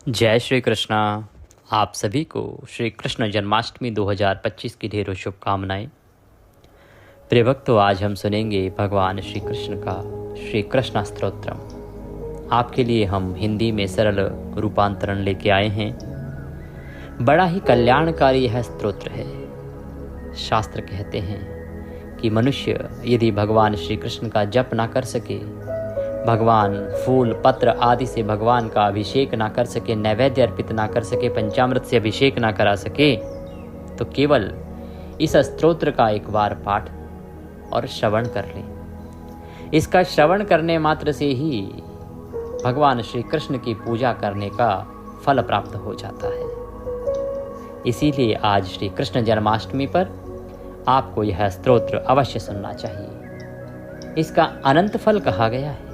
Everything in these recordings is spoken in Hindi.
जय श्री कृष्णा। आप सभी को श्री कृष्ण जन्माष्टमी 2025 की ढेरों शुभकामनाएं। प्रिय भक्तों, आज हम सुनेंगे भगवान श्री कृष्ण का श्री कृष्ण स्तोत्रम। आपके लिए हम हिंदी में सरल रूपांतरण लेके आए हैं। बड़ा ही कल्याणकारी यह स्तोत्र है। शास्त्र कहते हैं कि मनुष्य यदि भगवान श्री कृष्ण का जप ना कर सके, भगवान फूल पत्र आदि से भगवान का अभिषेक ना कर सके, नैवेद्य अर्पित ना कर सके, पंचामृत से अभिषेक ना करा सके, तो केवल इस स्तोत्र का एक बार पाठ और श्रवण कर लें। इसका श्रवण करने मात्र से ही भगवान श्री कृष्ण की पूजा करने का फल प्राप्त हो जाता है। इसीलिए आज श्री कृष्ण जन्माष्टमी पर आपको यह स्तोत्र अवश्य सुनना चाहिए। इसका अनंत फल कहा गया है।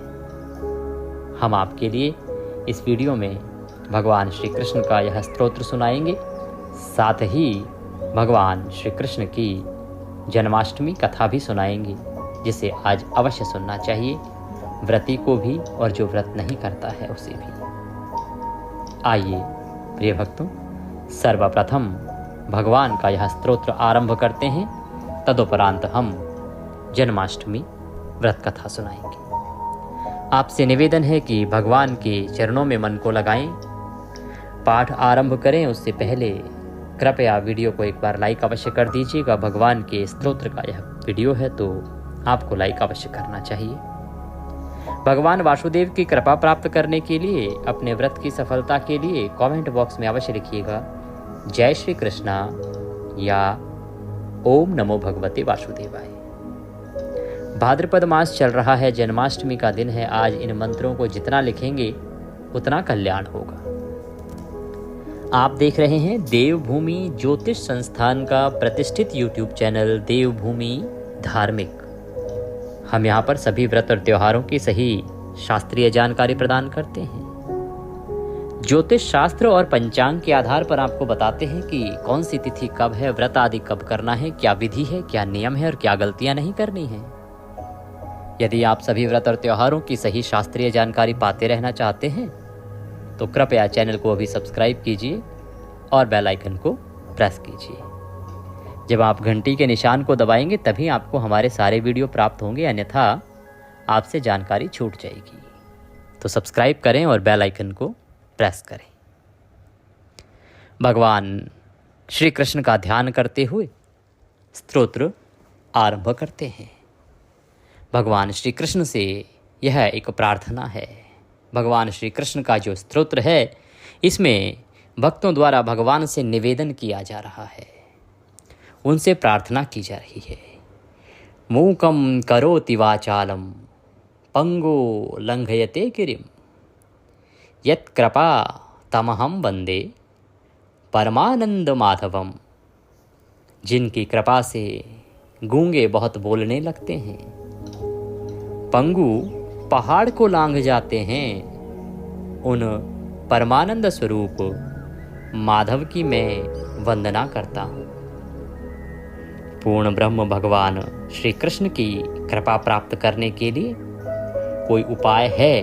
हम आपके लिए इस वीडियो में भगवान श्री कृष्ण का यह स्तोत्र सुनाएंगे, साथ ही भगवान श्री कृष्ण की जन्माष्टमी कथा भी सुनाएंगे, जिसे आज अवश्य सुनना चाहिए, व्रती को भी और जो व्रत नहीं करता है उसे भी। आइए प्रिय भक्तों, सर्वप्रथम भगवान का यह स्तोत्र आरंभ करते हैं, तदुपरांत हम जन्माष्टमी व्रत कथा सुनाएंगे। आपसे निवेदन है कि भगवान के चरणों में मन को लगाएं। पाठ आरंभ करें उससे पहले कृपया वीडियो को एक बार लाइक अवश्य कर दीजिएगा। भगवान के स्तोत्र का यह वीडियो है तो आपको लाइक अवश्य करना चाहिए। भगवान वासुदेव की कृपा प्राप्त करने के लिए, अपने व्रत की सफलता के लिए कमेंट बॉक्स में अवश्य लिखिएगा जय श्री कृष्णा या ओम नमो भगवते वासुदेवाय। भाद्रपद मास चल रहा है, जन्माष्टमी का दिन है। आज इन मंत्रों को जितना लिखेंगे उतना कल्याण होगा। आप देख रहे हैं देवभूमि ज्योतिष संस्थान का प्रतिष्ठित यूट्यूब चैनल देवभूमि धार्मिक। हम यहाँ पर सभी व्रत और त्योहारों की सही शास्त्रीय जानकारी प्रदान करते हैं। ज्योतिष शास्त्र और पंचांग के आधार पर आपको बताते हैं कि कौन सी तिथि कब है, व्रत आदि कब करना है, क्या विधि है, क्या नियम है और क्या गलतियां नहीं करनी है। यदि आप सभी व्रत और त्योहारों की सही शास्त्रीय जानकारी पाते रहना चाहते हैं तो कृपया चैनल को अभी सब्सक्राइब कीजिए और बेल आइकन को प्रेस कीजिए। जब आप घंटी के निशान को दबाएंगे तभी आपको हमारे सारे वीडियो प्राप्त होंगे, अन्यथा आपसे जानकारी छूट जाएगी। तो सब्सक्राइब करें और बेल आइकन को प्रेस करें। भगवान श्री कृष्ण का ध्यान करते हुए स्तोत्र आरंभ करते हैं। भगवान श्री कृष्ण से यह एक प्रार्थना है। भगवान श्री कृष्ण का जो स्तोत्र है, इसमें भक्तों द्वारा भगवान से निवेदन किया जा रहा है, उनसे प्रार्थना की जा रही है। मूकं करोति वाचालं पंगो लंघयते गिरिम यत्कृपा तमहं वंदे परमानंद माधवम। जिनकी कृपा से गूंगे बहुत बोलने लगते हैं, पंगु पहाड़ को लांघ जाते हैं, उन परमानंद स्वरूप माधव की मैं वंदना करता हूँ। पूर्ण ब्रह्म भगवान श्री कृष्ण की कृपा प्राप्त करने के लिए कोई उपाय है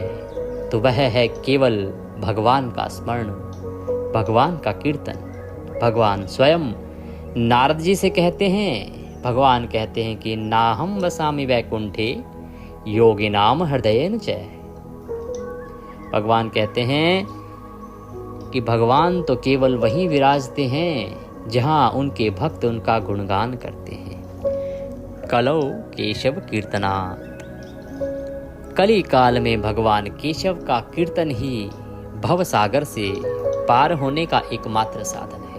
तो वह है केवल भगवान का स्मरण, भगवान का कीर्तन। भगवान स्वयं नारद जी से कहते हैं, भगवान कहते हैं कि नाहं वसामि वैकुंठे योगिनाम हृदयेन च। भगवान कहते हैं कि भगवान तो केवल वहीं विराजते हैं जहां उनके भक्त उनका गुणगान करते हैं। कलौ केशव कीर्तनात्। कली काल में भगवान केशव का कीर्तन ही भव सागर से पार होने का एकमात्र साधन है।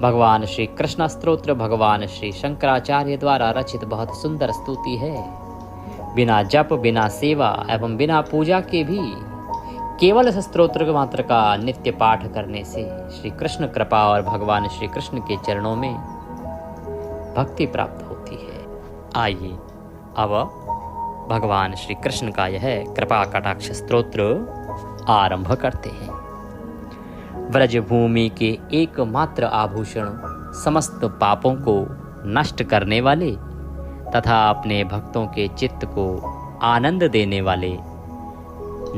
भगवान श्री कृष्ण स्तोत्र भगवान श्री शंकराचार्य द्वारा रचित बहुत सुंदर स्तुति है। बिना जप, बिना सेवा एवं बिना पूजा के भी केवल इस स्तोत्र मात्र का नित्य पाठ करने से श्री कृष्ण कृपा और भगवान श्री कृष्ण के चरणों में भक्ति प्राप्त होती है। आइए अब भगवान श्री कृष्ण का यह कृपा कटाक्ष स्तोत्र आरंभ करते हैं। व्रजभूमि के एकमात्र आभूषण, समस्त पापों को नष्ट करने वाले तथा अपने भक्तों के चित्त को आनंद देने वाले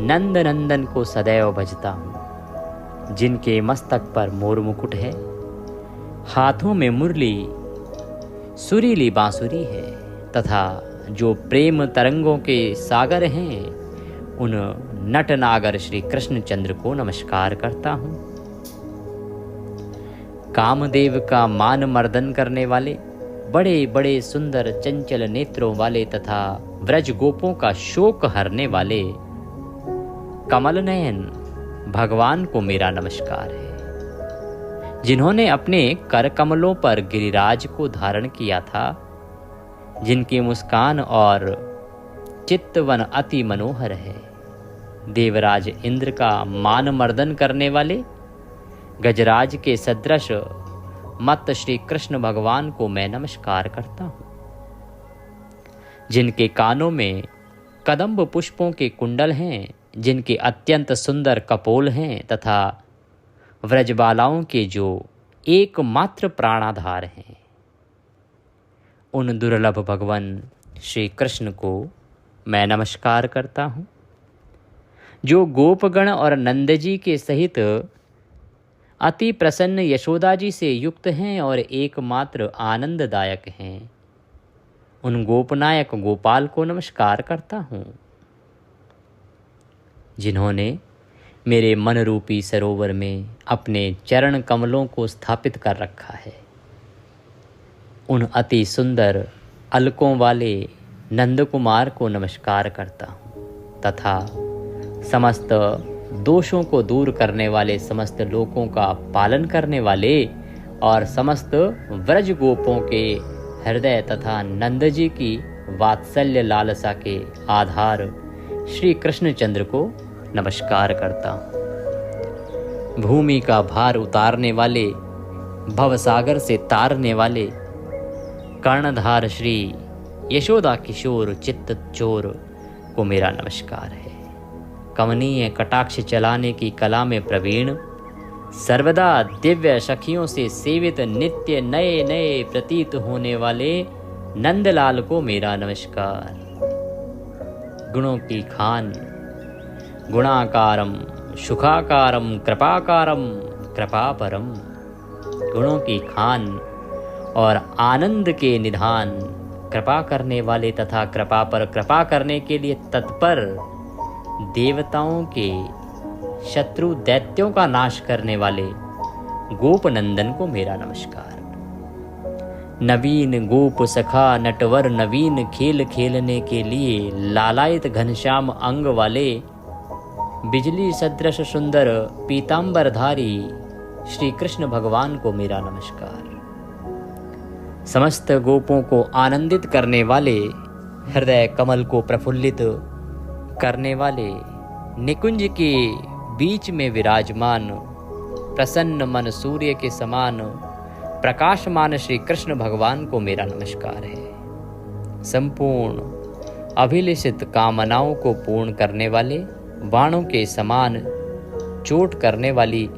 नंद नंदन को सदैव भजता हूँ, जिनके मस्तक पर मोर मुकुट है, हाथों में मुरली सुरीली बांसुरी है, तथा जो प्रेम तरंगों के सागर हैं, उन नट नागर श्री कृष्णचंद्र को नमस्कार करता हूँ। कामदेव का मान मर्दन करने वाले, बड़े बड़े सुंदर चंचल नेत्रों वाले तथा व्रज गोपों का शोक हरने वाले कमल नयन भगवान को मेरा नमस्कार है, जिन्होंने अपने कर कमलों पर गिरिराज को धारण किया था, जिनकी मुस्कान और चित्तवन अति मनोहर है। देवराज इंद्र का मान मर्दन करने वाले गजराज के सदृश मत श्री कृष्ण भगवान को मैं नमस्कार करता हूँ, जिनके कानों में कदम्ब पुष्पों के कुंडल हैं, जिनके अत्यंत सुंदर कपोल हैं तथा व्रजबालाओं के जो एकमात्र प्राणाधार हैं। उन दुर्लभ भगवान श्री कृष्ण को मैं नमस्कार करता हूँ, जो गोपगण और नंद जी के सहित अति प्रसन्न यशोदा जी से युक्त हैं और एकमात्र आनंददायक हैं। उन गोपनायक गोपाल को नमस्कार करता हूँ, जिन्होंने मेरे मन रूपी सरोवर में अपने चरण कमलों को स्थापित कर रखा है। उन अति सुंदर अलकों वाले नंद कुमार को नमस्कार करता हूँ तथा समस्त दोषों को दूर करने वाले, समस्त लोकों का पालन करने वाले और समस्त व्रज गोपों के हृदय तथा नंद जी की वात्सल्य लालसा के आधार श्री कृष्णचंद्र को नमस्कार करता हूँ। भूमि का भार उतारने वाले, भवसागर से तारने वाले कर्णधार श्री यशोदा किशोर चित्त चोर को मेरा नमस्कार है। कमनीय कटाक्ष चलाने की कला में प्रवीण, सर्वदा दिव्य सखियों से सेवित, नित्य नए नए प्रतीत होने वाले नंदलाल को मेरा नमस्कार। गुणों की खान, गुणाकारम सुखाकारम कृपाकारम कृपापरम, गुणों की खान और आनंद के निधान, कृपा करने वाले तथा कृपा पर कृपा करने के लिए तत्पर, देवताओं के शत्रु दैत्यों का नाश करने वाले गोपनंदन को मेरा नमस्कार। नवीन गोप सखा नटवर नवीन खेल खेलने के लिए लालायित घनश्याम अंग वाले, बिजली सदृश सुंदर पीतांबरधारी श्री कृष्ण भगवान को मेरा नमस्कार। समस्त गोपों को आनंदित करने वाले, हृदय कमल को प्रफुल्लित करने वाले, निकुंज के बीच में विराजमान, प्रसन्न मन सूर्य के समान प्रकाशमान श्री कृष्ण भगवान को मेरा नमस्कार है। संपूर्ण अभिलषित कामनाओं को पूर्ण करने वाले, बाणों के समान चोट करने वाली,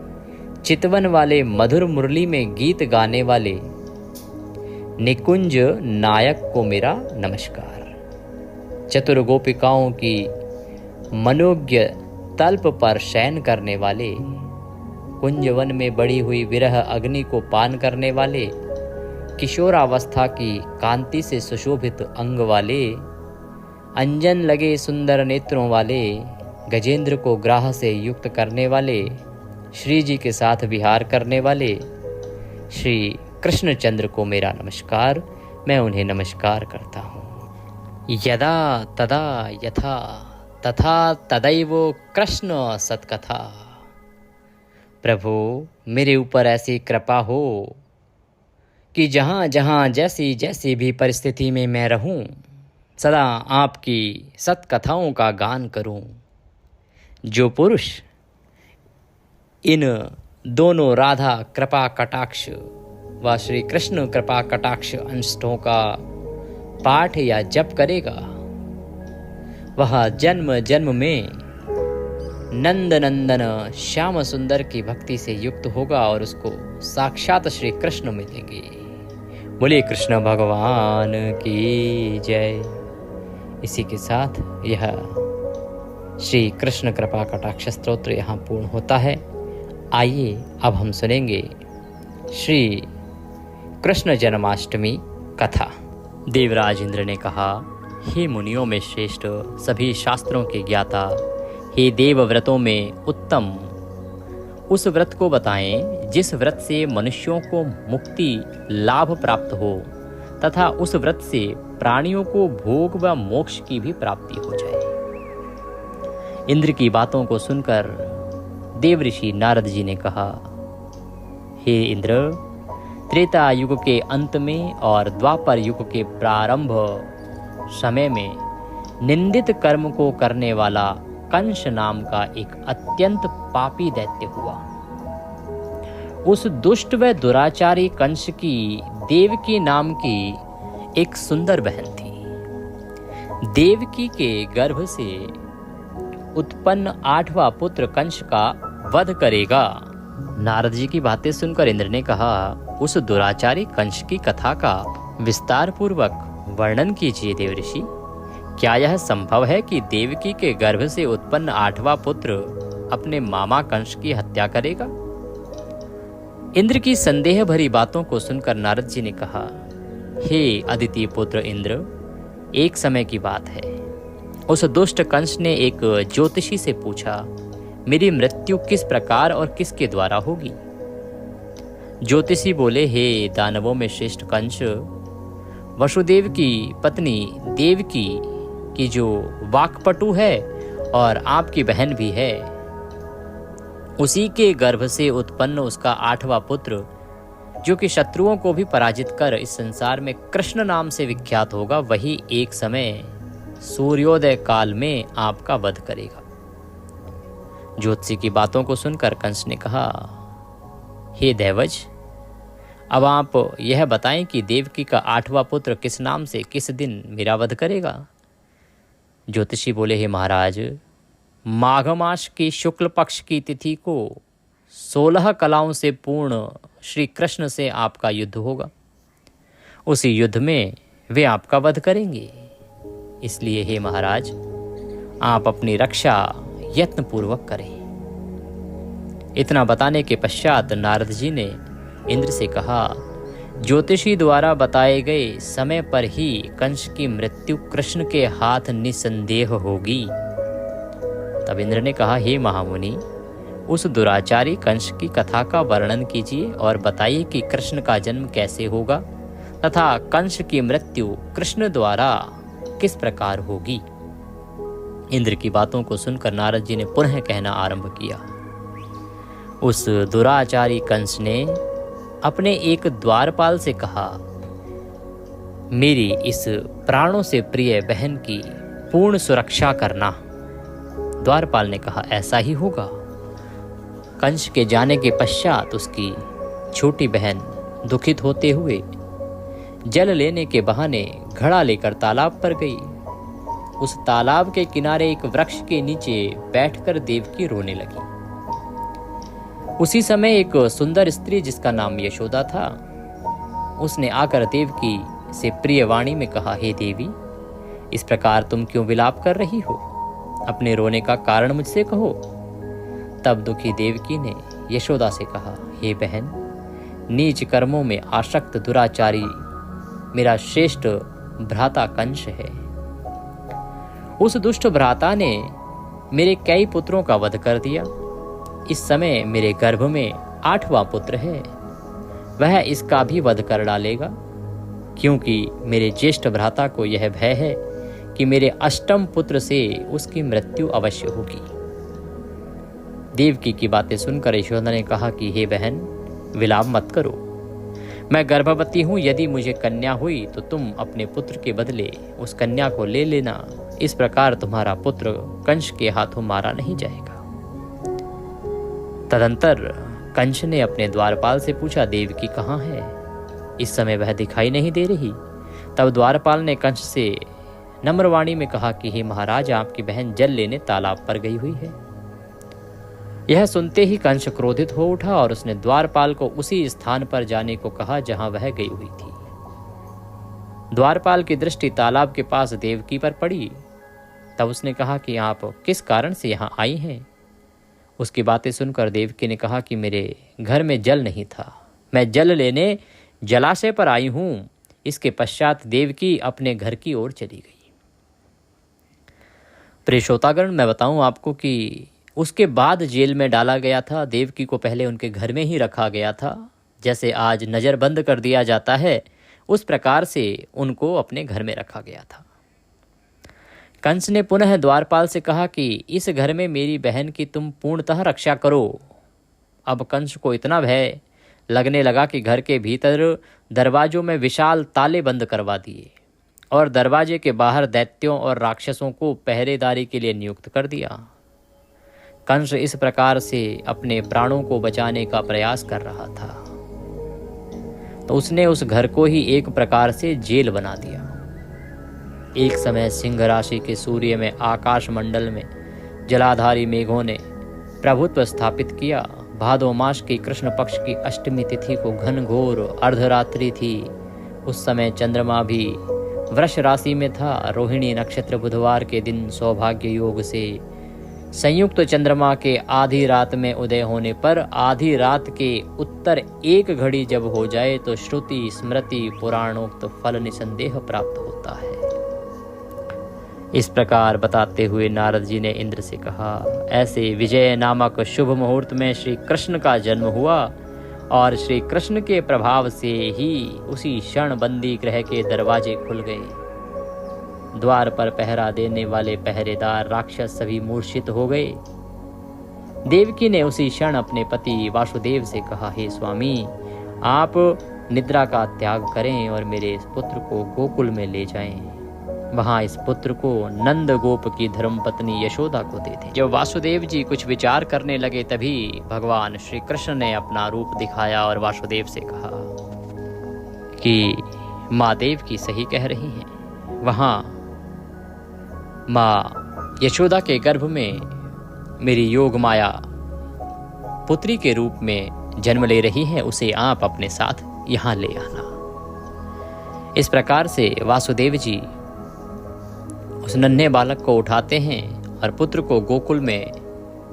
चितवन वाले, मधुर मुरली में गीत गाने वाले निकुंज नायक को मेरा नमस्कार। चतुर गोपिकाओं की मनोज्ञ तल्प पर शयन करने वाले, कुंजवन में बढ़ी हुई विरह अग्नि को पान करने वाले, किशोरावस्था की कांति से सुशोभित अंग वाले, अंजन लगे सुंदर नेत्रों वाले, गजेंद्र को ग्राह से युक्त करने वाले, श्री जी के साथ विहार करने वाले श्री कृष्णचंद्र को मेरा नमस्कार। मैं उन्हें नमस्कार करता हूँ। यदा तदा यथा तथा तदैव कृष्ण सत्कथा। प्रभु, मेरे ऊपर ऐसी कृपा हो कि जहाँ जहाँ जैसी जैसी भी परिस्थिति में मैं रहूं, सदा आपकी सत्कथाओं का गान करूं। जो पुरुष इन दोनों राधा कृपा कटाक्ष व श्री कृष्ण कृपा कटाक्ष अंशों का पाठ या जप करेगा, वह जन्म जन्म में नंद नंदन श्याम सुंदर की भक्ति से युक्त होगा और उसको साक्षात श्री कृष्ण मिलेंगे। बोले कृष्ण भगवान की जय। इसी के साथ यह श्री कृष्ण कृपा कटाक्ष स्तोत्र यहाँ पूर्ण होता है। आइए अब हम सुनेंगे श्री कृष्ण जन्माष्टमी कथा। देवराज इंद्र ने कहा, हे मुनियों में श्रेष्ठ, सभी शास्त्रों के ज्ञाता, हे देव व्रतों में उत्तम, उस व्रत को बताएं जिस व्रत से मनुष्यों को मुक्ति लाभ प्राप्त हो तथा उस व्रत से प्राणियों को भोग व मोक्ष की भी प्राप्ति हो जाए। इंद्र की बातों को सुनकर देव ऋषि नारद जी ने कहा, हे इंद्र, त्रेता युग के अंत में और द्वापर युग के प्रारंभ समय में निंदित कर्म को करने वाला कंस नाम का एक अत्यंत पापी दैत्य हुआ। उस दुष्ट व दुराचारी कंस की देवकी नाम की एक सुंदर बहन थी। देवकी के गर्भ से उत्पन्न 8वां पुत्र कंस का वध करेगा। नारद जी की बातें सुनकर इंद्र ने कहा, उस दुराचारी कंस की कथा का विस्तार पूर्वक वर्णन कीजिए देव ऋषि। क्या यह संभव है कि देवकी के गर्भ से उत्पन्न 8वां पुत्र अपने मामा कंस की हत्या करेगा? इंद्र की संदेह भरी बातों को सुनकर नारद जी ने कहा, हे अदिति पुत्र इंद्र, एक समय की बात है। उस दुष्ट कंस ने एक ज्योतिषी से पूछा, मेरी मृत्यु किस प्रकार और किसके द्वारा होगी? ज्योतिषी बोले, हे दानवों में श्रेष्ठ कंस, वसुदेव की पत्नी देवकी की जो वाक्पटु है और आपकी बहन भी है, उसी के गर्भ से उत्पन्न उसका 8वां पुत्र, जो कि शत्रुओं को भी पराजित कर इस संसार में कृष्ण नाम से विख्यात होगा, वही एक समय सूर्योदय काल में आपका वध करेगा। ज्योतिषी की बातों को सुनकर कंस ने कहा, हे दैवज, अब आप यह बताएं कि देवकी का 8वां पुत्र किस नाम से किस दिन मेरा वध करेगा? ज्योतिषी बोले, हे महाराज, माघ मास की शुक्ल पक्ष की तिथि को 16 कलाओं से पूर्ण श्री कृष्ण से आपका युद्ध होगा। उसी युद्ध में वे आपका वध करेंगे। इसलिए हे महाराज, आप अपनी रक्षा यत्न पूर्वक करें। इतना बताने के पश्चात नारद जी ने इंद्र से कहा, ज्योतिषी द्वारा बताए गए समय पर ही कंस की मृत्यु कृष्ण के हाथ निसंदेह होगी। तब इंद्र ने कहा, हे महामुनि, उस दुराचारी कंस की कथा का वर्णन कीजिए और बताइए कि कृष्ण का जन्म कैसे होगा तथा कंस की मृत्यु कृष्ण द्वारा किस प्रकार होगी। इंद्र की बातों को सुनकर नारद जी ने पुनः कहना आरंभ किया, उस दुराचारी कंस ने अपने एक द्वारपाल से कहा, मेरी इस प्राणों से प्रिय बहन की पूर्ण सुरक्षा करना। द्वारपाल ने कहा, ऐसा ही होगा। कंस के जाने के पश्चात उसकी छोटी बहन दुखित होते हुए जल लेने के बहाने घड़ा लेकर तालाब पर गई। उस तालाब के किनारे एक वृक्ष के नीचे बैठकर देवकी रोने लगी। उसी समय एक सुंदर स्त्री जिसका नाम यशोदा था, उसने आकर देवकी से प्रिय वाणी में कहा, हे देवी, इस प्रकार तुम क्यों विलाप कर रही हो? अपने रोने का कारण मुझसे कहो। तब दुखी देवकी ने यशोदा से कहा, हे बहन, नीच कर्मों में आसक्त दुराचारी मेरा श्रेष्ठ भ्राता कंस है। उस दुष्ट भ्राता ने मेरे कई पुत्रों का वध कर दिया। इस समय मेरे गर्भ में 8वां पुत्र है, वह इसका भी वध कर डालेगा, क्योंकि मेरे ज्येष्ठ भ्राता को यह भय है कि मेरे अष्टम पुत्र से उसकी मृत्यु अवश्य होगी। देवकी की बातें सुनकर यशोदा ने कहा कि हे बहन, विलाप मत करो, मैं गर्भवती हूँ। यदि मुझे कन्या हुई तो तुम अपने पुत्र के बदले उस कन्या को ले लेना। इस प्रकार तुम्हारा पुत्र कंस के हाथों मारा नहीं जाएगा। तदंतर कंस ने अपने द्वारपाल से पूछा, देवकी कहाँ है? इस समय वह दिखाई नहीं दे रही। तब द्वारपाल ने कंस से नम्रवाणी में कहा कि हे महाराज, आपकी बहन जल लेने तालाब पर गई हुई है। यह सुनते ही कंस क्रोधित हो उठा और उसने द्वारपाल को उसी स्थान पर जाने को कहा जहां वह गई हुई थी। द्वारपाल की दृष्टि तालाब के पास देवकी पर पड़ी। तब उसने कहा कि आप किस कारण से यहाँ आई हैं। उसकी बातें सुनकर देवकी ने कहा कि मेरे घर में जल नहीं था, मैं जल लेने जलाशय पर आई हूँ। इसके पश्चात देवकी अपने घर की ओर चली गई। प्रिय श्रोतागण, मैं बताऊं आपको कि उसके बाद जेल में डाला गया था। देवकी को पहले उनके घर में ही रखा गया था। जैसे आज नज़रबंद कर दिया जाता है, उस प्रकार से उनको अपने घर में रखा गया था। कंस ने पुनः द्वारपाल से कहा कि इस घर में मेरी बहन की तुम पूर्णतः रक्षा करो। अब कंस को इतना भय लगने लगा कि घर के भीतर दरवाजों में विशाल ताले बंद करवा दिए और दरवाजे के बाहर दैत्यों और राक्षसों को पहरेदारी के लिए नियुक्त कर दिया। कंस इस प्रकार से अपने प्राणों को बचाने का प्रयास कर रहा था, तो उसने उस घर को ही एक प्रकार से जेल बना दिया। एक समय सिंह राशि के सूर्य में आकाश मंडल में जलाधारी मेघों ने प्रभुत्व स्थापित किया। भादो मास की कृष्ण पक्ष की अष्टमी तिथि को घनघोर अर्धरात्रि थी। उस समय चंद्रमा भी वृष राशि में था। रोहिणी नक्षत्र बुधवार के दिन सौभाग्य योग से संयुक्त चंद्रमा के आधी रात में उदय होने पर आधी रात के उत्तर एक घड़ी जब हो जाए तो श्रुति स्मृति पुराणोक्त फल निसंदेह प्राप्त होता है। इस प्रकार बताते हुए नारद जी ने इंद्र से कहा, ऐसे विजय नामक शुभ मुहूर्त में श्री कृष्ण का जन्म हुआ और श्री कृष्ण के प्रभाव से ही उसी क्षण बंदी गृह के दरवाजे खुल गए। द्वार पर पहरा देने वाले पहरेदार राक्षस सभी मूर्छित हो गए। देवकी ने उसी क्षण अपने पति वासुदेव से कहा, हे स्वामी, आप निद्रा का त्याग करें और मेरे इस पुत्र को गोकुल में ले जाएं। वहां इस पुत्र को नंद गोप की धर्मपत्नी यशोदा को दे दें। जब वासुदेव जी कुछ विचार करने लगे तभी भगवान श्री कृष्ण ने अपना रूप दिखाया और वासुदेव से कहा कि माँ देवकी सही कह रही हैं। वहां माँ यशोदा के गर्भ में मेरी योग माया पुत्री के रूप में जन्म ले रही है, उसे आप अपने साथ यहाँ ले आना। इस प्रकार से वासुदेव जी उस नन्हे बालक को उठाते हैं और पुत्र को गोकुल में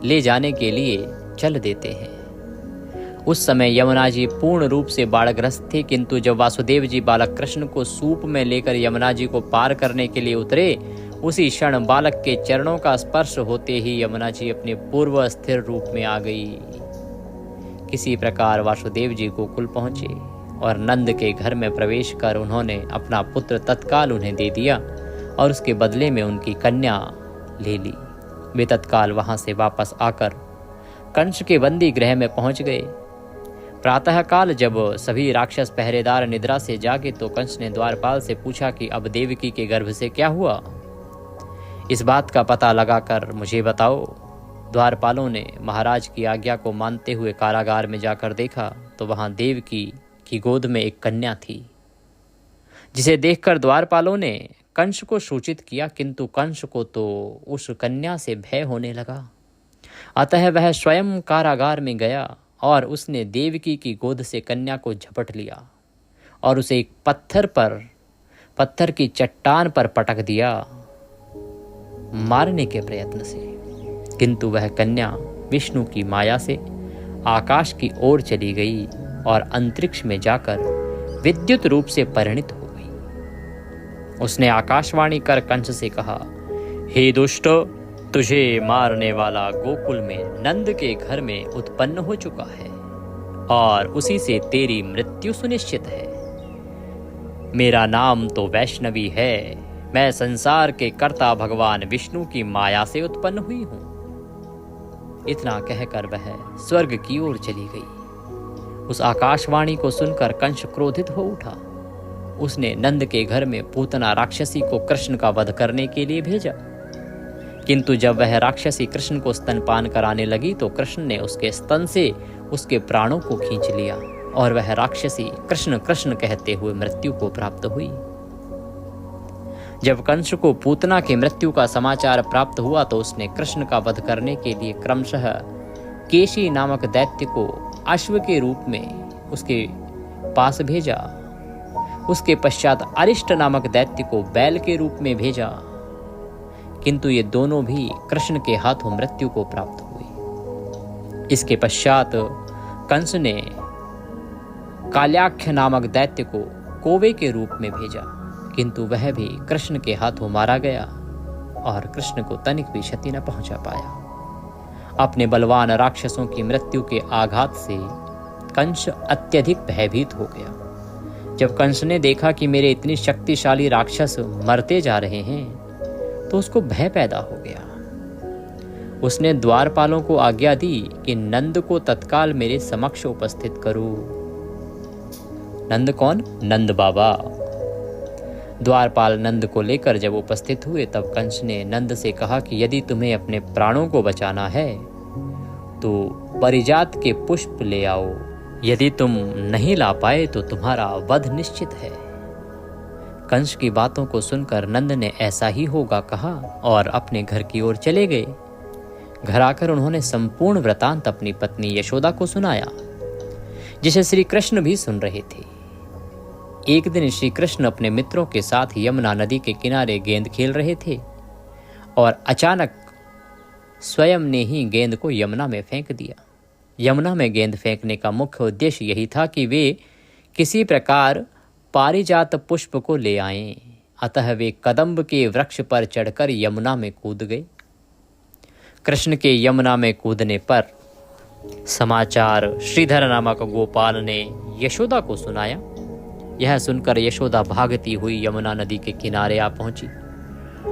ले जाने के लिए चल देते हैं। उस समय यमुना जी पूर्ण रूप से बाढ़ग्रस्त थे, किंतु जब वासुदेव जी बालक कृष्ण को सूप में लेकर यमुना जी को पार करने के लिए उतरे, उसी क्षण बालक के चरणों का स्पर्श होते ही यमुना जी अपने पूर्व स्थिर रूप में आ गई। किसी प्रकार वासुदेव जी गोकुल पहुंचे और नंद के घर में प्रवेश कर उन्होंने अपना पुत्र तत्काल उन्हें दे दिया और उसके बदले में उनकी कन्या ले ली। वे तत्काल वहां से वापस आकर कंस के बंदी गृह में पहुंच गए। प्रातःकाल जब सभी राक्षस पहरेदार निद्रा से जागे तो कंस ने द्वारपाल से पूछा कि अब देवकी के गर्भ से क्या हुआ, इस बात का पता लगाकर मुझे बताओ। द्वारपालों ने महाराज की आज्ञा को मानते हुए कारागार में जाकर देखा तो वहां देवकी की गोद में एक कन्या थी, जिसे देखकर द्वारपालों ने कंस को सूचित किया, किंतु कंस को तो उस कन्या से भय होने लगा। अतः वह स्वयं कारागार में गया और उसने देवकी की गोद से कन्या को झपट लिया और उसे एक पत्थर की चट्टान पर पटक दिया मारने के प्रयत्न से। किंतु वह कन्या विष्णु की माया से आकाश की ओर चली गई और अंतरिक्ष में जाकर विद्युत रूप से परिणित हो गई। उसने आकाशवाणी कर कंस से कहा, हे दुष्ट, तुझे मारने वाला गोकुल में नंद के घर में उत्पन्न हो चुका है और उसी से तेरी मृत्यु सुनिश्चित है। मेरा नाम तो वैष्णवी है, मैं संसार के कर्ता भगवान विष्णु की माया से उत्पन्न हुई हूं। इतना कहकर वह स्वर्ग की ओर चली गई। उस आकाशवाणी को सुनकर कंस क्रोधित हो उठा। उसने नंद के घर में पूतना राक्षसी को कृष्ण का वध करने के लिए भेजा, किंतु जब वह राक्षसी कृष्ण को स्तनपान कराने लगी तो कृष्ण ने उसके स्तन से उसके प्राणों को खींच लिया और वह राक्षसी कृष्ण कृष्ण कहते हुए मृत्यु को प्राप्त हुई। जब कंस को पूतना की मृत्यु का समाचार प्राप्त हुआ तो उसने कृष्ण का वध करने के लिए क्रमशः केशी नामक दैत्य को अश्व के रूप में उसके पास भेजा। उसके पश्चात अरिष्ट नामक दैत्य को बैल के रूप में भेजा, किंतु ये दोनों भी कृष्ण के हाथों मृत्यु को प्राप्त हुए। इसके पश्चात कंस ने काल्याख्य नामक दैत्य को कौवे के रूप में भेजा, किंतु वह भी कृष्ण के हाथों मारा गया और कृष्ण को तनिक भी क्षति न पहुंचा पाया। अपने बलवान राक्षसों की मृत्यु के आघात से कंस अत्यधिक भयभीत हो गया। जब कंस ने देखा कि मेरे इतने शक्तिशाली राक्षस मरते जा रहे हैं तो उसको भय पैदा हो गया। उसने द्वारपालों को आज्ञा दी कि नंद को तत्काल मेरे समक्ष उपस्थित करो। नंद कौन? नंद बाबा। द्वारपाल नंद को लेकर जब उपस्थित हुए तब कंस ने नंद से कहा कि यदि तुम्हें अपने प्राणों को बचाना है तो परिजात के पुष्प ले आओ। यदि तुम नहीं ला पाए तो तुम्हारा वध निश्चित है। कंस की बातों को सुनकर नंद ने ऐसा ही होगा कहा और अपने घर की ओर चले गए। घर आकर उन्होंने संपूर्ण वृतांत अपनी पत्नी यशोदा को सुनाया, जिसे श्री कृष्ण भी सुन रहे थे। एक दिन श्री कृष्ण अपने मित्रों के साथ यमुना नदी के किनारे गेंद खेल रहे थे और अचानक स्वयं ने ही गेंद को यमुना में फेंक दिया। यमुना में गेंद फेंकने का मुख्य उद्देश्य यही था कि वे किसी प्रकार पारिजात पुष्प को ले आएं। अतः वे कदम्ब के वृक्ष पर चढ़कर यमुना में कूद गए। कृष्ण के यमुना में कूदने पर समाचार श्रीधर नामक गोपाल ने यशोदा को सुनाया। यह सुनकर यशोदा भागती हुई यमुना नदी के किनारे आ पहुंची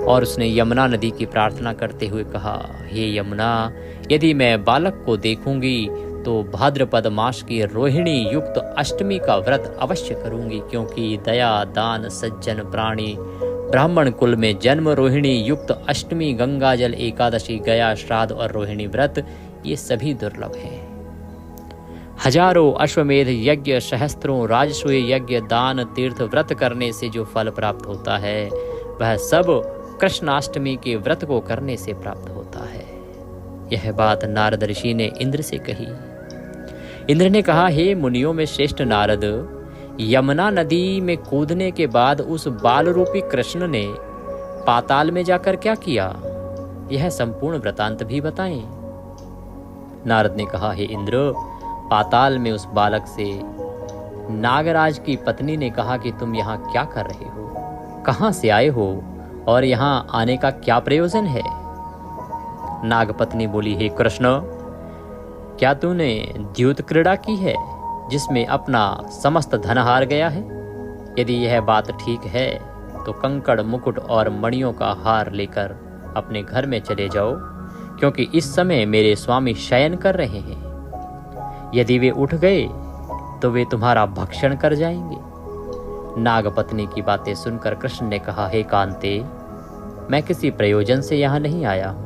और उसने यमुना नदी की प्रार्थना करते हुए कहा, हे यमुना, यदि मैं बालक को देखूंगी तो भाद्रपद मास की रोहिणी युक्त अष्टमी का व्रत अवश्य करूंगी, क्योंकि दया दान सज्जन प्राणी ब्राह्मण कुल में जन्म, रोहिणी युक्त अष्टमी, गंगा जल एकादशी, गया श्राद्ध और रोहिणी व्रत ये सभी दुर्लभ हैं। हजारों अश्वमेध यज्ञ, सहस्त्रों राजसूय यज्ञ, दान तीर्थ व्रत करने से जो फल प्राप्त होता है वह सब कृष्णाष्टमी के व्रत को करने से प्राप्त होता है। यह बात नारद ऋषि ने इंद्र से कही। इंद्र ने कहा, हे मुनियों में श्रेष्ठ नारद, यमुना नदी में कूदने के बाद उस बाल रूपी कृष्ण ने पाताल में जाकर क्या किया, यह संपूर्ण वृतांत भी बताएं। नारद ने कहा, हे इंद्र, पाताल में उस बालक से नागराज की पत्नी ने कहा कि तुम यहाँ क्या कर रहे हो, कहाँ से आए हो और यहाँ आने का क्या प्रयोजन है। नागपत्नी बोली, हे कृष्ण, क्या तूने द्यूत क्रीड़ा की है जिसमें अपना समस्त धन हार गया है? यदि यह बात ठीक है तो कंकड़ मुकुट और मणियों का हार लेकर अपने घर में चले जाओ, क्योंकि इस समय मेरे स्वामी शयन कर रहे हैं। यदि वे उठ गए तो वे तुम्हारा भक्षण कर जाएंगे। नागपत्नी की बातें सुनकर कृष्ण ने कहा, हे कांते, मैं किसी प्रयोजन से यहाँ नहीं आया हूँ।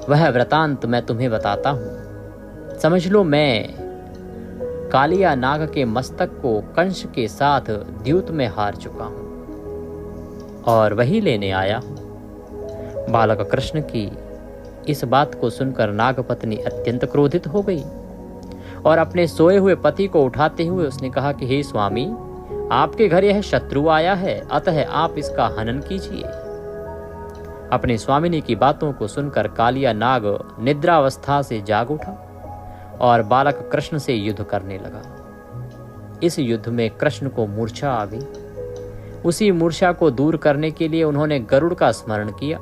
वह वृतांत मैं तुम्हें बताता हूँ। समझ लो, मैं कालिया नाग के मस्तक को कंस के साथ द्यूत में हार चुका हूँ और वही लेने आया हूँ। बालक कृष्ण की इस बात को सुनकर नागपत्नी अत्यंत क्रोधित हो गई और अपने सोए हुए पति को उठाते हुए उसने कहा कि हे स्वामी, आपके घर यह शत्रु आया है, अतः आप इसका हनन कीजिए। अपने स्वामिनी की बातों को सुनकर कालिया नाग निद्रावस्था से जाग उठा और बालक कृष्ण से युद्ध करने लगा। इस युद्ध में कृष्ण को मूर्छा आ गई। उसी मूर्छा को दूर करने के लिए उन्होंने गरुड़ का स्मरण किया।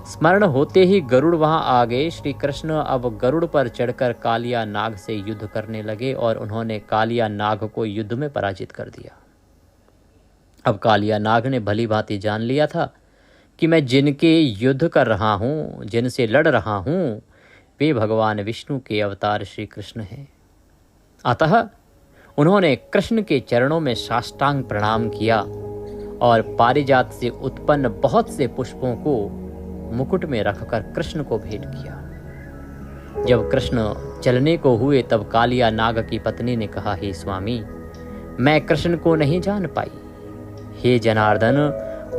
स्मरण होते ही गरुड़ वहां आ गए। श्री कृष्ण अब गरुड़ पर चढ़कर कालिया नाग से युद्ध करने लगे और उन्होंने कालिया नाग को युद्ध में पराजित कर दिया। अब कालिया नाग ने भली भांति जान लिया था कि मैं जिनके युद्ध कर रहा हूँ, जिनसे लड़ रहा हूँ, वे भगवान विष्णु के अवतार श्री कृष्ण हैं। अतः उन्होंने कृष्ण के चरणों में साष्टांग प्रणाम किया और पारिजात से उत्पन्न बहुत से पुष्पों को मुकुट में रखकर कृष्ण को भेंट किया। जब कृष्ण चलने को हुए तब कालिया नाग की पत्नी ने कहा, हे स्वामी, मैं कृष्ण को नहीं जान पाई। हे जनार्दन,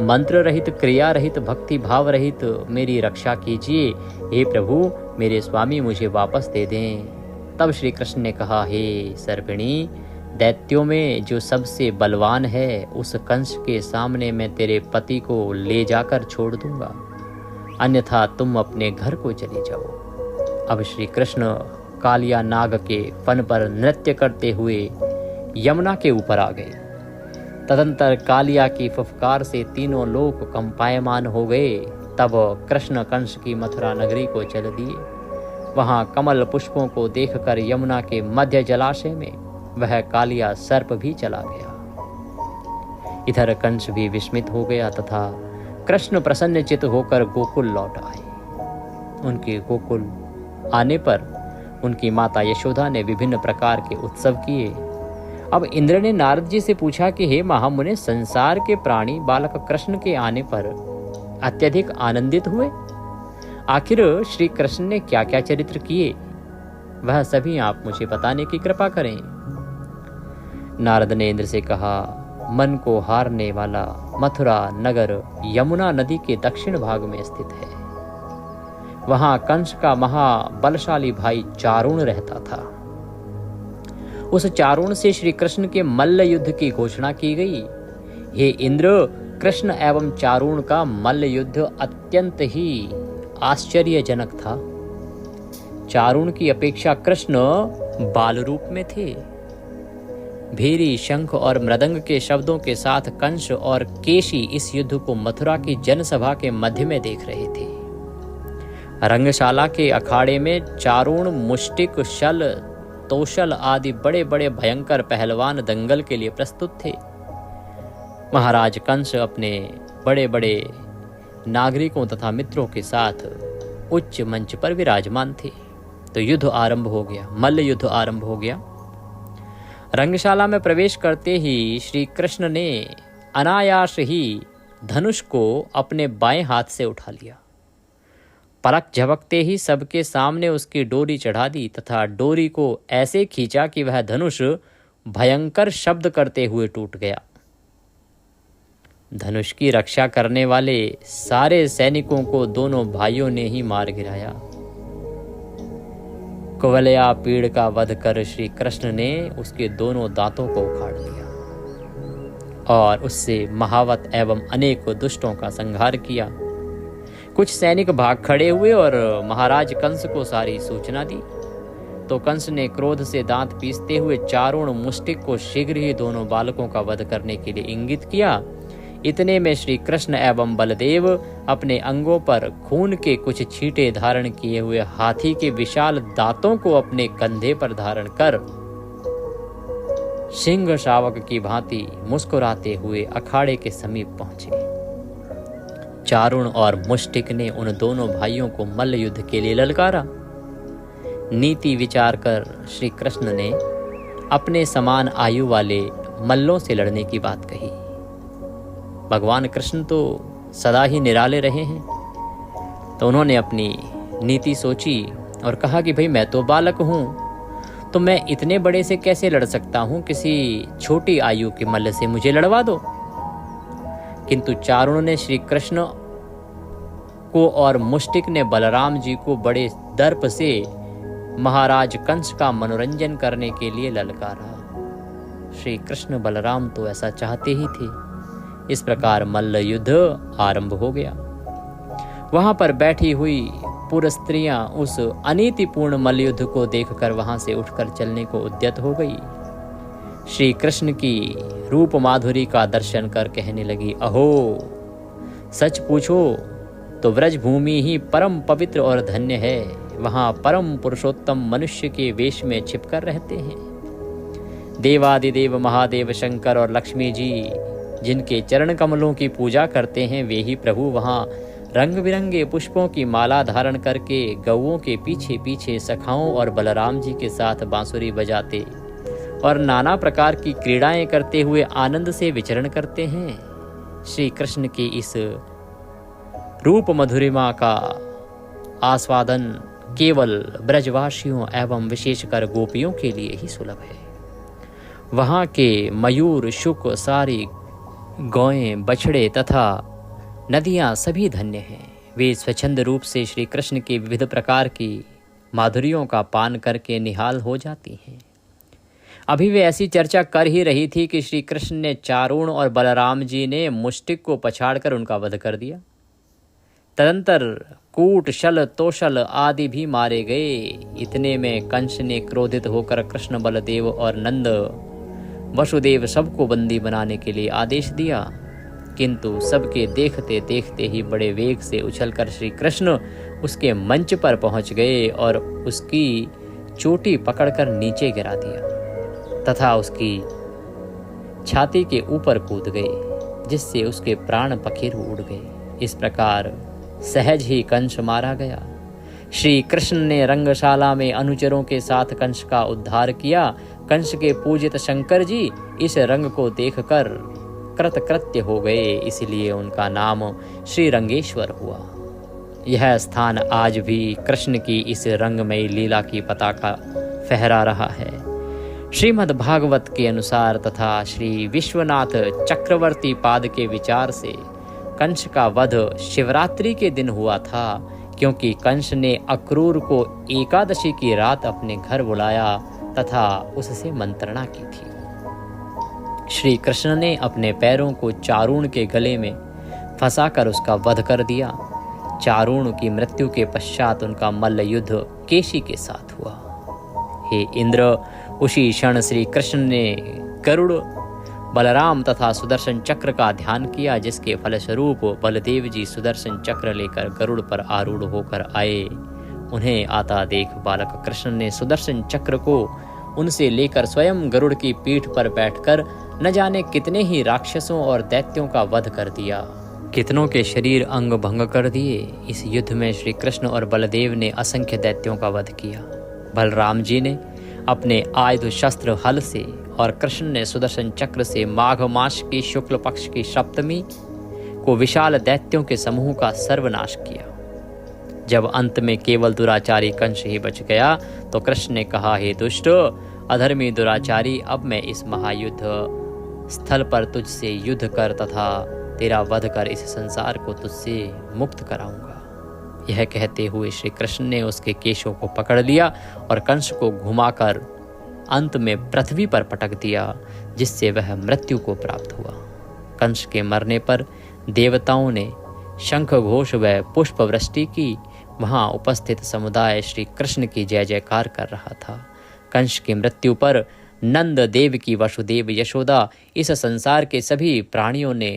मंत्र रहित, क्रिया रहित, भक्ति भाव रहित मेरी रक्षा कीजिए। हे प्रभु, मेरे स्वामी मुझे वापस दे दें। तब श्री कृष्ण ने कहा, हे सर्पिणी, दैत्यों में जो सबसे बलवान है, उस कंस के सामने मैं तेरे पति को ले जाकर छोड़ दूंगा, अन्यथा तुम अपने घर को चले जाओ। अब श्री कृष्ण कालिया नाग के फन पर नृत्य करते हुए यमुना के ऊपर आ गए। तदंतर कालिया की फुफकार से तीनों लोग कंपायमान हो गए। तब कृष्ण कंस की मथुरा नगरी को चल दिए। वहां कमल पुष्पों को देखकर यमुना के मध्य जलाशय में वह कालिया सर्प भी चला गया। इधर कंस भी विस्मित हो गया तथा कृष्ण प्रसन्नचित्त होकर गोकुल लौट आए। उनके गोकुल आने पर उनकी माता यशोदा ने विभिन्न प्रकार के उत्सव किए। अब इंद्र ने नारद जी से पूछा कि हे महामुने, संसार के प्राणी बालक कृष्ण के आने पर अत्यधिक आनंदित हुए। आखिर श्री कृष्ण ने क्या क्या चरित्र किए, वह सभी आप मुझे बताने की कृपा करें। नारद ने इंद्र से कहा, मन को हारने वाला मथुरा नगर यमुना नदी के दक्षिण भाग में स्थित है। वहां कंस का महाबलशाली भाई चारुण रहता था। उस चारुण से श्री कृष्ण के मल्ल युद्ध की घोषणा की गई। हे इंद्र, कृष्ण एवं चारुण का मल्ल युद्ध अत्यंत ही आश्चर्यजनक था। चारुण की अपेक्षा कृष्ण बाल रूप में थे। भेरी, शंख और मृदंग के शब्दों के साथ कंस और केशी इस युद्ध को मथुरा की जनसभा के मध्य में देख रहे थे। रंगशाला के अखाड़े में चारुण, मुष्टिक, शल, तोशल आदि बड़े बड़े भयंकर पहलवान दंगल के लिए प्रस्तुत थे। महाराज कंस अपने बड़े बड़े नागरिकों तथा मित्रों के साथ उच्च मंच पर विराजमान थे। तो युद्ध आरंभ हो गया, मल्ल युद्ध आरंभ हो गया। रंगशाला में प्रवेश करते ही श्री कृष्ण ने अनायास ही धनुष को अपने बाएं हाथ से उठा लिया। पलक झपकते ही सबके सामने उसकी डोरी चढ़ा दी तथा डोरी को ऐसे खींचा कि वह धनुष भयंकर शब्द करते हुए टूट गया। धनुष की रक्षा करने वाले सारे सैनिकों को दोनों भाइयों ने ही मार गिराया। कुवलया पीड़ का वध कर श्री कृष्ण ने उसके दोनों दांतों को उखाड़ लिया और उससे महावत एवं अनेक दुष्टों का संहार किया। कुछ सैनिक भाग खड़े हुए और महाराज कंस को सारी सूचना दी। तो कंस ने क्रोध से दांत पीसते हुए चारुण, मुष्टिक को शीघ्र ही दोनों बालकों का वध करने के लिए इंगित किया। इतने में श्री कृष्ण एवं बलदेव अपने अंगों पर खून के कुछ छींटे धारण किए हुए हाथी के विशाल दांतों को अपने कंधे पर धारण कर सिंह शावक की भांति मुस्कुराते हुए अखाड़े के समीप पहुंचे। चारुण और मुष्टिक ने उन दोनों भाइयों को मल्ल युद्ध के लिए ललकारा। नीति विचार कर श्री कृष्ण ने अपने समान आयु वाले मल्लों से लड़ने की बात कही। भगवान कृष्ण तो सदा ही निराले रहे हैं, तो उन्होंने अपनी नीति सोची और कहा कि भाई मैं तो बालक हूं, तो मैं इतने बड़े से कैसे लड़ सकता हूं, किसी छोटी आयु के मल्ल से मुझे लड़वा दो। किंतु चारुण ने श्री कृष्ण को और मुष्टिक ने बलराम जी को बड़े दर्प से महाराज कंस का मनोरंजन करने के लिए ललकारा। श्री कृष्ण बलराम तो ऐसा चाहते ही थे। इस प्रकार मल्ल युद्ध आरंभ हो गया। वहां पर बैठी हुई पुर स्त्रियां उस अनीतिपूर्ण मल्ल युद्ध को देखकर वहां से उठकर चलने को उद्यत हो गई। श्री कृष्ण की रूप माधुरी का दर्शन कर कहने लगी, अहो, सच पूछो तो व्रज भूमि ही परम पवित्र और धन्य है। वहां परम पुरुषोत्तम मनुष्य के वेश में छिपकर रहते हैं। देवादिदेव महादेव शंकर और लक्ष्मी जी जिनके चरण कमलों की पूजा करते हैं, वे ही प्रभु वहां रंग बिरंगे पुष्पों की माला धारण करके गौओं के पीछे पीछे सखाओं और बलराम जी के साथ बांसुरी बजाते और नाना प्रकार की क्रीड़ाएं करते हुए आनंद से विचरण करते हैं। श्री कृष्ण के इस रूप मधुरिमा का आस्वादन केवल ब्रजवासियों एवं विशेषकर गोपियों के लिए ही सुलभ है। वहाँ के मयूर, शुक, सारी गौएं, बछड़े तथा नदियाँ सभी धन्य हैं। वे स्वच्छंद रूप से श्री कृष्ण के विविध प्रकार की माधुरियों का पान करके निहाल हो जाती हैं। अभी वे ऐसी चर्चा कर ही रही थी कि श्री कृष्ण ने चारूण और बलराम जी ने मुष्टिक को पछाड़कर उनका वध कर दिया। तदंतर कूट, शल, तोशल आदि भी मारे गए। इतने में कंस ने क्रोधित होकर कृष्ण, बलदेव और नंद, वसुदेव सबको बंदी बनाने के लिए आदेश दिया। किंतु सबके देखते देखते ही बड़े वेग से उछलकर श्री कृष्ण उसके मंच पर पहुंच गए और उसकी चोटी पकड़कर नीचे गिरा दिया तथा उसकी छाती के ऊपर कूद गए, जिससे उसके प्राण पखेरु उड़ गए। इस प्रकार सहज ही कंस मारा गया। श्री कृष्ण ने रंगशाला में अनुचरों के साथ कंस का उद्धार किया। कंस के पूजित शंकर जी इस रंग को देखकर कृतकृत्य हो गए, इसलिए उनका नाम श्री रंगेश्वर हुआ। यह स्थान आज भी कृष्ण की इस रंगमयी लीला की पताका फहरा रहा है। श्रीमद् भागवत के अनुसार तथा श्री विश्वनाथ चक्रवर्ती पाद के विचार से कंस का वध शिवरात्रि के दिन हुआ था, क्योंकि कंस ने अक्रूर को एकादशी की रात अपने घर बुलाया तथा उससे मंत्रणा की थी। श्री कृष्ण ने अपने पैरों को चारूण के गले में फंसाकर उसका वध कर दिया। चारूण की मृत्यु के पश्चात उनका मल्ल युद्ध केशी के साथ हुआ। हे इंद्र, उसी क्षण श्री कृष्ण ने गरुड़, बलराम तथा सुदर्शन चक्र का ध्यान किया, जिसके फलस्वरूप बलदेव जी सुदर्शन चक्र लेकर गरुड़ पर आरूढ़ होकर आए। उन्हें आता देख बालक कृष्ण ने सुदर्शन चक्र को उनसे लेकर स्वयं गरुड़ की पीठ पर बैठकर न जाने कितने ही राक्षसों और दैत्यों का वध कर दिया, कितनों के शरीर अंग भंग कर दिए। इस युद्ध में श्री कृष्ण और बलदेव ने असंख्य दैत्यों का वध किया। बलराम जी ने अपने आयुध शस्त्र हल से और कृष्ण ने सुदर्शन चक्र से माघ मास की शुक्ल पक्ष की सप्तमी को विशाल दैत्यों के समूह का सर्वनाश किया। जब अंत में केवल दुराचारी कंस ही बच गया तो कृष्ण ने कहा, हे दुष्ट, अधर्मी दुराचारी, अब मैं इस महायुद्ध स्थल पर तुझसे युद्ध कर तथा तेरा वध कर इस संसार को तुझसे मुक्त कराऊंगा। यह कहते हुए श्री कृष्ण ने उसके केशों को पकड़ लिया और कंस को घुमाकर अंत में पृथ्वी पर पटक दिया, जिससे वह मृत्यु को प्राप्त हुआ। कंस के मरने पर देवताओं ने शंख घोष व पुष्प वृष्टि की। वहां उपस्थित समुदाय श्री कृष्ण की जय जयकार कर रहा था। कंस की मृत्यु पर नंद, देवकी, वसुदेव, यशोदा, इस संसार के सभी प्राणियों ने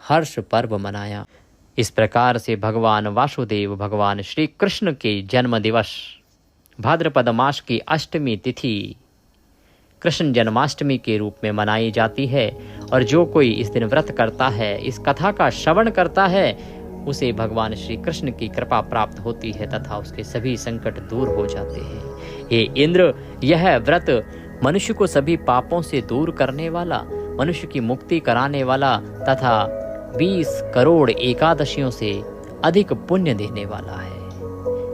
हर्ष पर्व मनाया। इस प्रकार से भगवान वासुदेव, भगवान श्री कृष्ण के जन्म दिवस भाद्रपद मास की अष्टमी तिथि कृष्ण जन्माष्टमी के रूप में मनाई जाती है। और जो कोई इस दिन व्रत करता है, इस कथा का श्रवण करता है, उसे भगवान श्री कृष्ण की कृपा प्राप्त होती है तथा उसके सभी संकट दूर हो जाते हैं। हे इंद्र, यह व्रत मनुष्य को सभी पापों से दूर करने वाला, मनुष्य की मुक्ति कराने वाला तथा 20 करोड़ एकादशियों से अधिक पुण्य देने वाला है।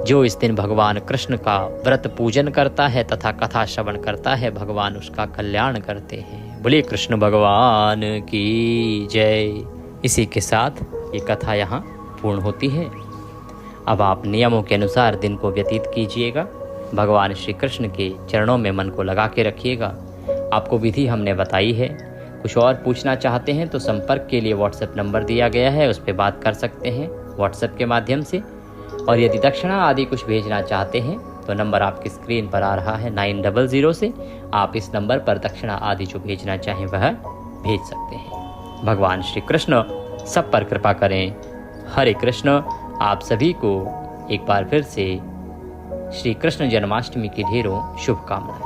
जो इस दिन भगवान कृष्ण का व्रत पूजन करता है तथा कथा श्रवण करता है, भगवान उसका कल्याण करते हैं। बोले कृष्ण भगवान की जय। इसी के साथ ये कथा यहाँ पूर्ण होती है। अब आप नियमों के अनुसार दिन को व्यतीत कीजिएगा। भगवान श्री कृष्ण के चरणों में मन को लगा के रखिएगा। आपको विधि हमने बताई है। कुछ और पूछना चाहते हैं तो संपर्क के लिए व्हाट्सएप नंबर दिया गया है, उस पर बात कर सकते हैं व्हाट्सएप के माध्यम से। और यदि दक्षिणा आदि कुछ भेजना चाहते हैं तो नंबर आपकी स्क्रीन पर आ रहा है 900 से। आप इस नंबर पर दक्षिणा आदि जो भेजना चाहें वह भेज सकते हैं। भगवान श्री कृष्ण सब पर कृपा करें। हरे कृष्ण। आप सभी को एक बार फिर से श्री कृष्ण जन्माष्टमी की ढेरों शुभकामनाएं।